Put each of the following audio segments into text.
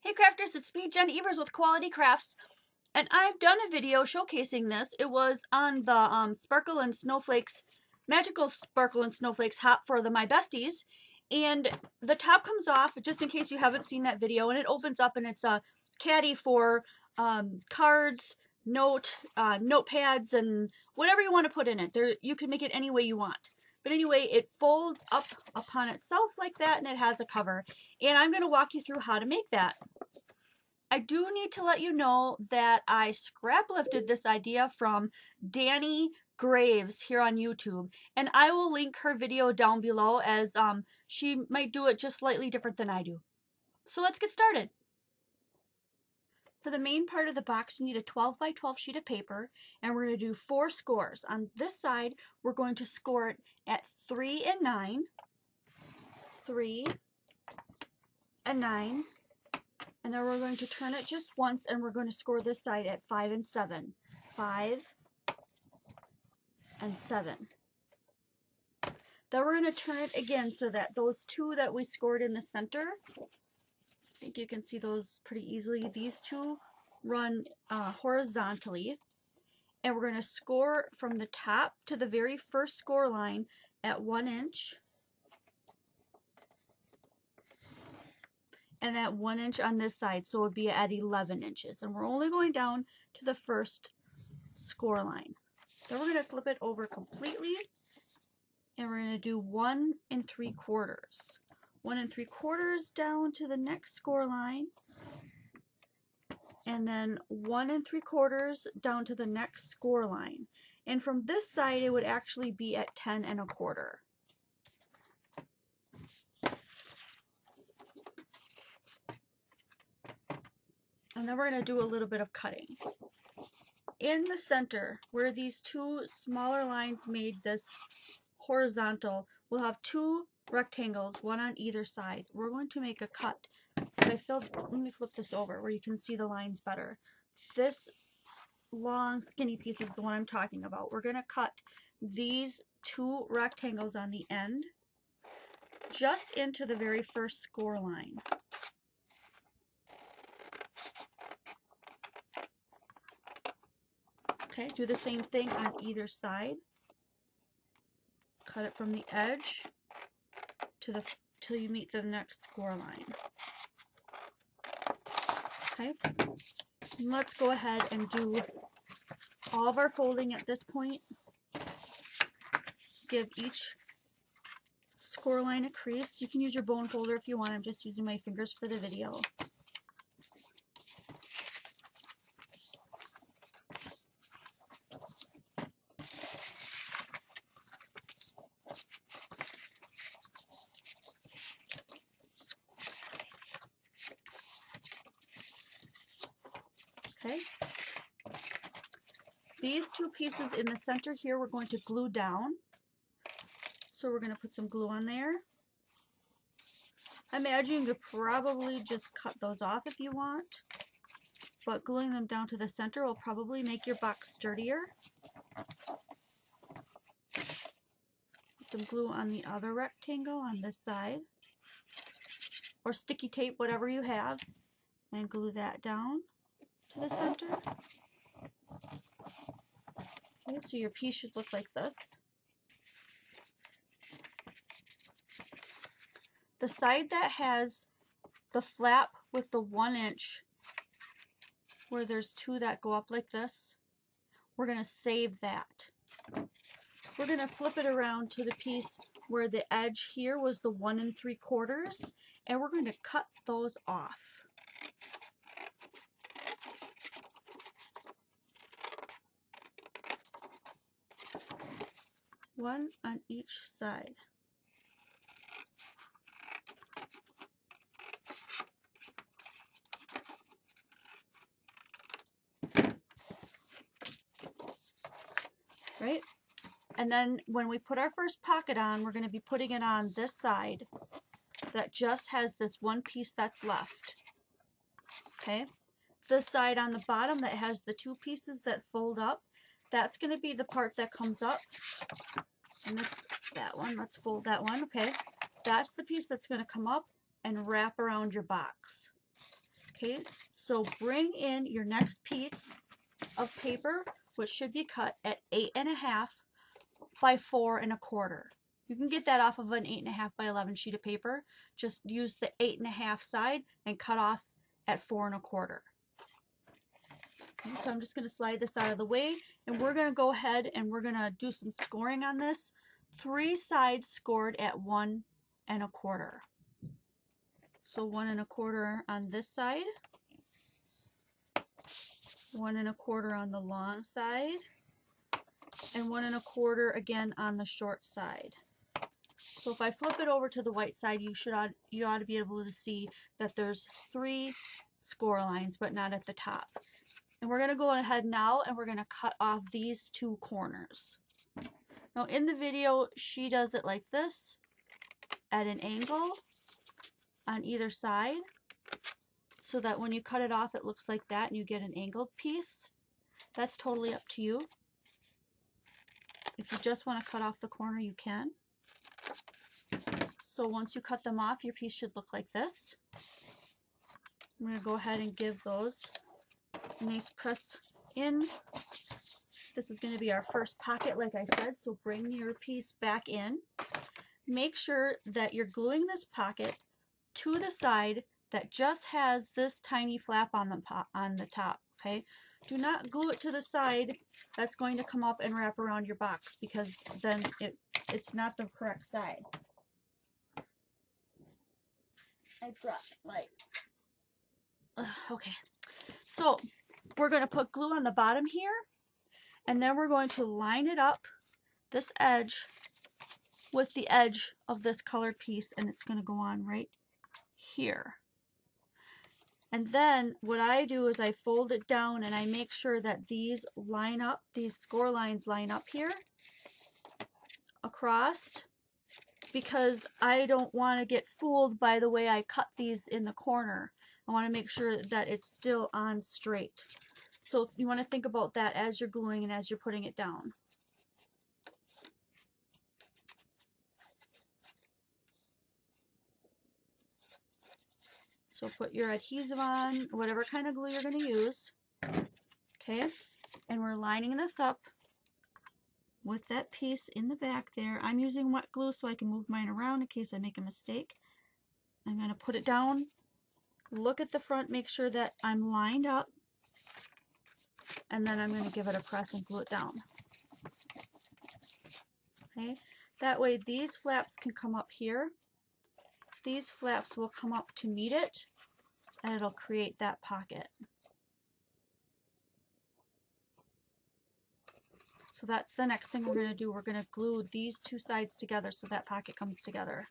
Hey crafters, it's me, Jen Evers with Quality Crafts, and I've done a video showcasing this. It was on the Sparkle and Snowflakes, Magical Sparkle and Snowflakes Hop for the My Besties, and the top comes off, just in case you haven't seen that video, and it opens up and it's a caddy for cards, notepads, and whatever you want to put in it. You can make it any way you want. But anyway, it folds up upon itself like that, and it has a cover. And I'm going to walk you through how to make that. I do need to let you know that I scrap lifted this idea from Dannie Graves here on YouTube, and I will link her video down below, as she might do it just slightly different than I do. So let's get started. For the main part of the box, you need a 12 by 12 sheet of paper, and we're going to do 4 scores. On this side, we're going to score it at 3 and 9, 3 and 9, and then we're going to turn it just once, and we're going to score this side at 5 and 7, 5 and 7. Then we're going to turn it again so that those 2 that we scored in the center, I think you can see those pretty easily. These 2 run horizontally, and we're going to score from the top to the very first score line at 1 inch, and at 1 inch on this side, so it would be at 11 inches. And we're only going down to the first score line. Then we're going to flip it over completely, and we're going to do 1 3/4. 1 3/4 down to the next score line, and then 1 3/4 down to the next score line. And from this side, it would actually be at 10 1/4. And then we're going to do a little bit of cutting. In the center, where these 2 smaller lines made this horizontal, we'll have 2 rectangles, one on either side. We're going to make a cut. Let me flip this over where you can see the lines better. This long skinny piece is the one I'm talking about. We're going to cut these 2 rectangles on the end just into the very first score line. Okay, do the same thing on either side. Cut it from the edge till you meet the next score line. Okay, and let's go ahead and do all of our folding at this point. Give each score line a crease. You can use your bone folder if you want. I'm just using my fingers for the video. Okay. These 2 pieces in the center here, we're going to glue down. So we're going to put some glue on there. I imagine you could probably just cut those off if you want, but gluing them down to the center will probably make your box sturdier. Put some glue on the other rectangle on this side, or sticky tape, whatever you have, and glue that down to the center. Okay, so your piece should look like this. The side that has the flap with the 1 inch, where there's 2 that go up like this, we're going to save that. We're going to flip it around to the piece where the edge here was the 1 3/4, and we're going to cut those off. One on each side. Right? And then when we put our first pocket on, we're going to be putting it on this side that just has this 1 piece that's left. Okay? This side on the bottom that has the 2 pieces that fold up, that's going to be the part that comes up. And that one, let's fold that one, okay? That's the piece that's going to come up and wrap around your box. Okay, so bring in your next piece of paper, which should be cut at 8.5 by 4 1/4. You can get that off of an 8.5 by 11 sheet of paper. Just use the 8.5 side and cut off at 4 1/4. Okay, so I'm just going to slide this out of the way, and we're going to go ahead and we're going to do some scoring on this. 3 sides scored at 1 1/4. So 1 1/4 on this side, 1 1/4 on the long side, and 1 1/4 again on the short side. So if I flip it over to the white side, you ought to be able to see that there's 3 score lines, but not at the top. And we're going to go ahead now and we're going to cut off these 2 corners. Now in the video, she does it like this, at an angle on either side, so that when you cut it off, it looks like that and you get an angled piece. That's totally up to you. If you just want to cut off the corner, you can. So once you cut them off, your piece should look like this. I'm going to go ahead and give those a nice press in. This is going to be our first pocket, like I said, so bring your piece back in. Make sure that you're gluing this pocket to the side that just has this tiny flap on the top, okay? Do not glue it to the side that's going to come up and wrap around your box, because then it's not the correct side. I dropped my... okay, so we're going to put glue on the bottom here, and then we're going to line it up, this edge, with the edge of this colored piece, and it's going to go on right here. And then what I do is I fold it down and I make sure that these line up, these score lines line up here across, because I don't want to get fooled by the way I cut these in the corner. I want to make sure that it's still on straight. So you want to think about that as you're gluing and as you're putting it down. So put your adhesive on, whatever kind of glue you're going to use. Okay, and we're lining this up with that piece in the back there. I'm using wet glue so I can move mine around in case I make a mistake. I'm going to put it down, look at the front, make sure that I'm lined up, and then I'm going to give it a press and glue it down. Okay, that way these flaps can come up here. These flaps will come up to meet it, and it'll create that pocket. So that's the next thing we're going to do. We're going to glue these 2 sides together so that pocket comes together.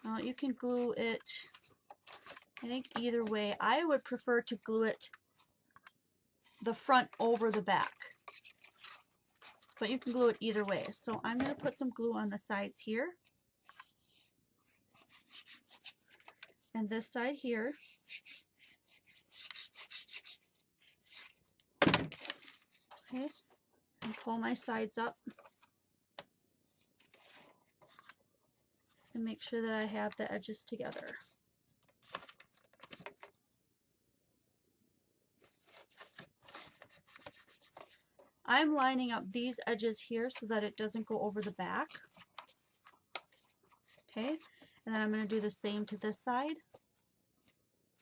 Now you can glue it, I think, either way. I would prefer to glue it the front over the back, but you can glue it either way. So I'm going to put some glue on the sides here, and this side here. Okay, and pull my sides up and make sure that I have the edges together. I'm lining up these edges here so that it doesn't go over the back. Okay, and then I'm going to do the same to this side.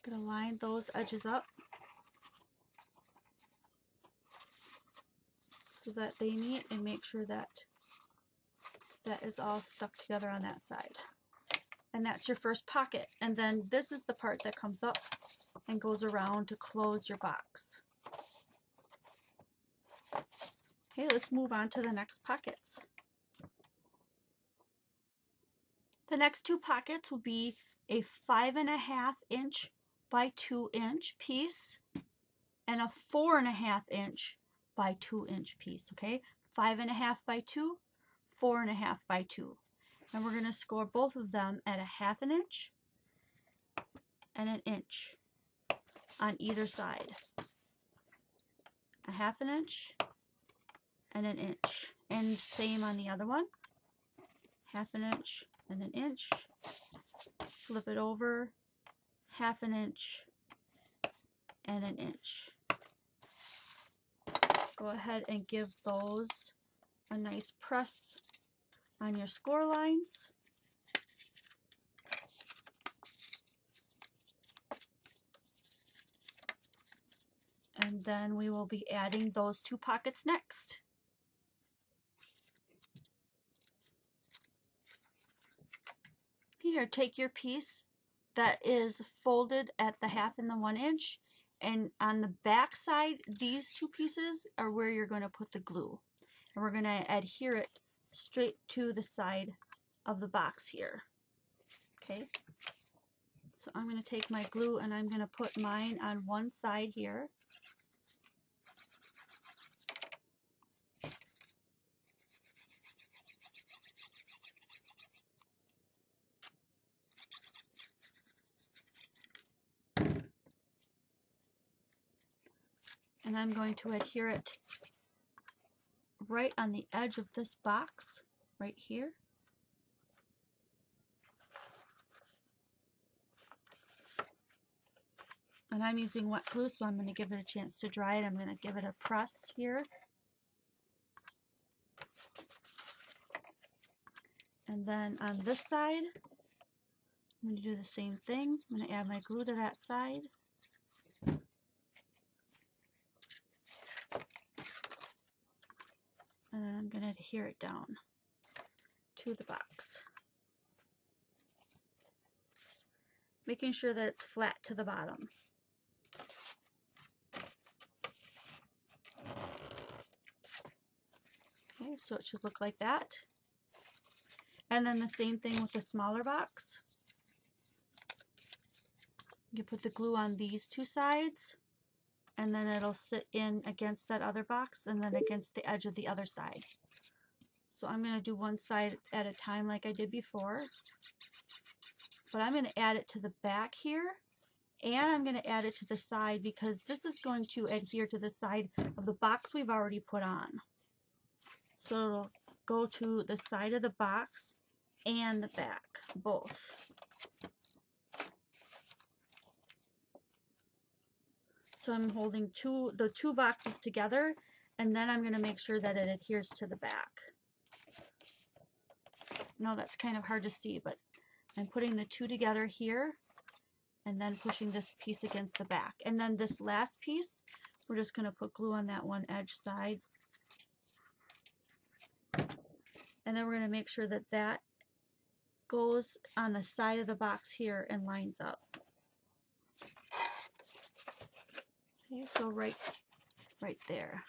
I'm going to line those edges up so that they meet, and make sure that that is all stuck together on that side. And that's your first pocket. And then this is the part that comes up and goes around to close your box. Okay, let's move on to the next pockets. The next 2 pockets will be a 5.5 inch by 2 inch piece and a 4.5 inch by 2 inch piece. Okay, 5.5 by 2, 4.5 by 2. And we're going to score both of them at a 1/2 inch and an inch on either side. A 1/2 inch and an inch. And same on the other one. 1/2 inch and an inch. Flip it over. 1/2 inch and 1 inch. Go ahead and give those a nice press on your score lines. And then we will be adding those 2 pockets next. Here, take your piece that is folded at the 1/2 and the 1 inch, and on the back side, these 2 pieces are where you're going to put the glue. And we're going to adhere it straight to the side of the box here. Okay, so I'm going to take my glue and I'm going to put mine on one side here. And I'm going to adhere it right on the edge of this box, right here. And I'm using wet glue, so I'm going to give it a chance to dry it. I'm going to give it a press here. And then on this side, I'm going to do the same thing. I'm going to add my glue to that side. And then I'm going to adhere it down to the box, making sure that it's flat to the bottom. Okay, so it should look like that. And then the same thing with the smaller box. You put the glue on these 2 sides, and then it'll sit in against that other box and then against the edge of the other side. So I'm going to do one side at a time like I did before. But I'm going to add it to the back here, and I'm going to add it to the side because this is going to adhere to the side of the box we've already put on. So it'll go to the side of the box and the back, both. So I'm holding the two boxes together, and then I'm going to make sure that it adheres to the back. No, that's kind of hard to see, but I'm putting the 2 together here and then pushing this piece against the back. And then this last piece, we're just going to put glue on that one edge side. And then we're going to make sure that that goes on the side of the box here and lines up. Okay, so right there.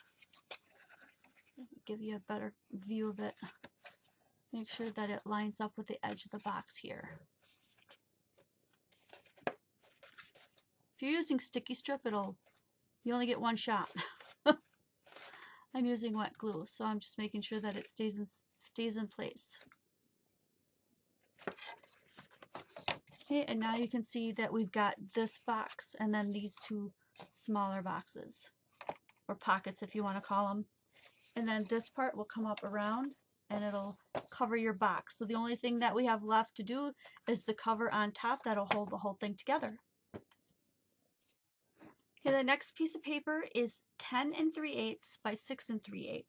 Give you a better view of it. Make sure that it lines up with the edge of the box here. If you're using sticky strip, you only get 1 shot. I'm using wet glue, so I'm just making sure that it stays in place. Okay, and now you can see that we've got this box and then these 2 smaller boxes, or pockets if you want to call them. And then this part will come up around and it'll cover your box. So the only thing that we have left to do is the cover on top that'll hold the whole thing together. Okay, the next piece of paper is 10 3/8 by 6 3/8.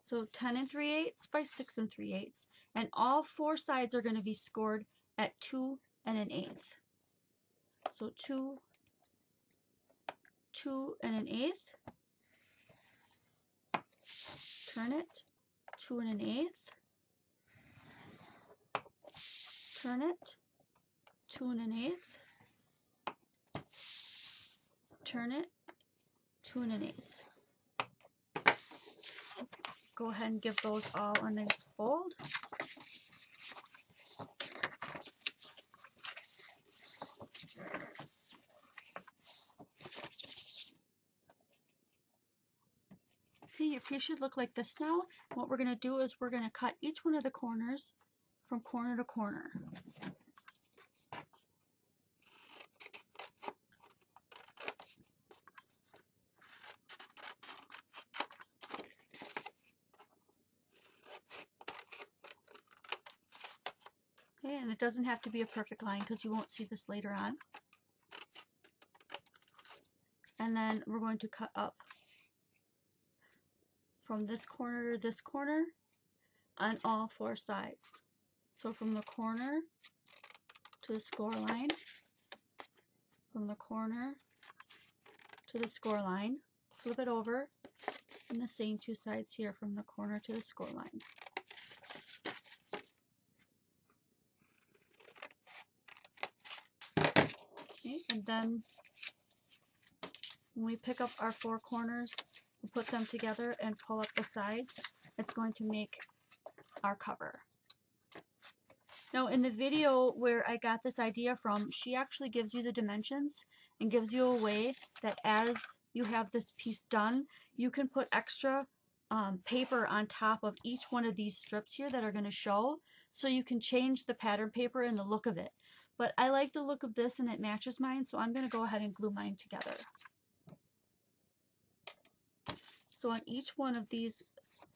So 10 3/8 by 6 3/8, and all 4 sides are going to be scored at 2 1/8. So 2 1/8. Turn it, 2 1/8. Turn it, 2 1/8. Turn it, 2 1/8. Go ahead and give those all a nice fold. Okay, your piece should look like this now. What we're going to do is we're going to cut each one of the corners from corner to corner. Okay, and it doesn't have to be a perfect line because you won't see this later on. And then we're going to cut up from this corner to this corner on all 4 sides. So from the corner to the score line, from the corner to the score line, flip it over, and the same 2 sides here from the corner to the score line. Okay, and then when we pick up our 4 corners, we put them together and pull up the sides. It's going to make our cover. Now in the video where I got this idea from, she actually gives you the dimensions and gives you a way that as you have this piece done, you can put extra paper on top of each one of these strips here that are going to show, so you can change the pattern paper and the look of it. But I like the look of this and it matches mine, so I'm going to go ahead and glue mine together. So on each one of these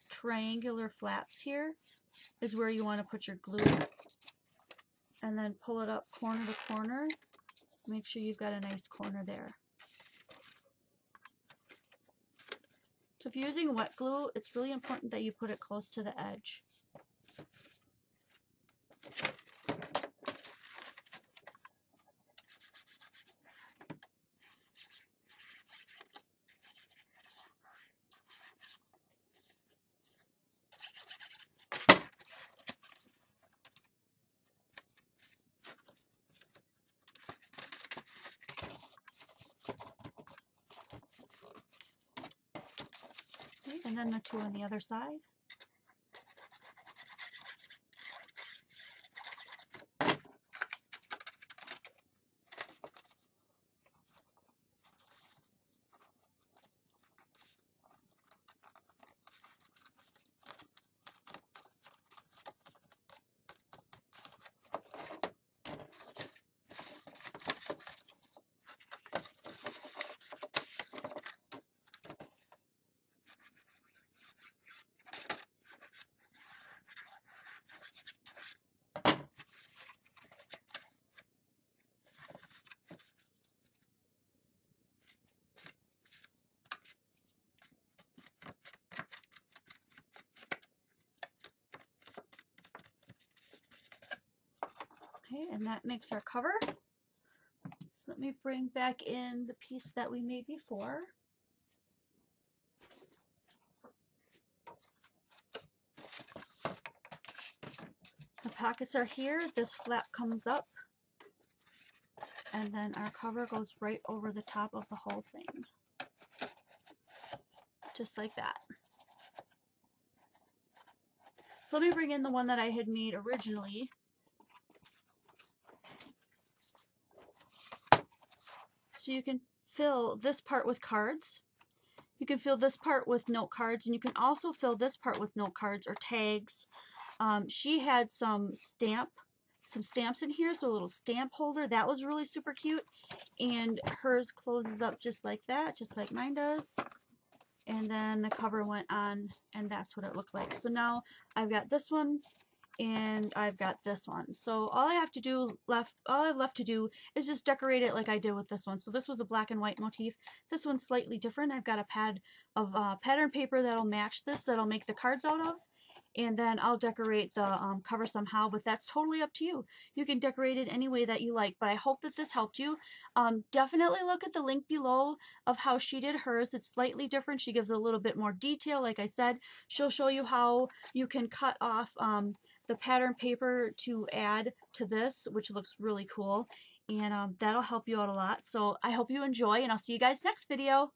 triangular flaps here is where you want to put your glue, and then pull it up corner to corner. Make sure you've got a nice corner there. So if you're using wet glue, it's really important that you put it close to the edge. Okay, and then the 2 on the other side. Okay, and that makes our cover. So let me bring back in the piece that we made before. The pockets are here, this flap comes up, and then our cover goes right over the top of the whole thing. Just like that. So let me bring in the one that I had made originally. So you can fill this part with cards. You can fill this part with note cards, and you can also fill this part with note cards or tags. She had some stamps in here, so a little stamp holder. That was really super cute. And hers closes up just like that, just like mine does. And then the cover went on, and that's what it looked like. So now I've got this one, and I've got this one. So all I have left to do is just decorate it like I did with this one. So this was a black and white motif. This one's slightly different. I've got a pad of pattern paper that'll match this, that'll make the cards out of. And then I'll decorate the cover somehow, but that's totally up to you. You can decorate it any way that you like, but I hope that this helped you. Definitely look at the link below of how she did hers. It's slightly different. She gives a little bit more detail. Like I said, she'll show you how you can cut off the pattern paper to add to this, which looks really cool. And that'll help you out a lot. So I hope you enjoy, and I'll see you guys next video.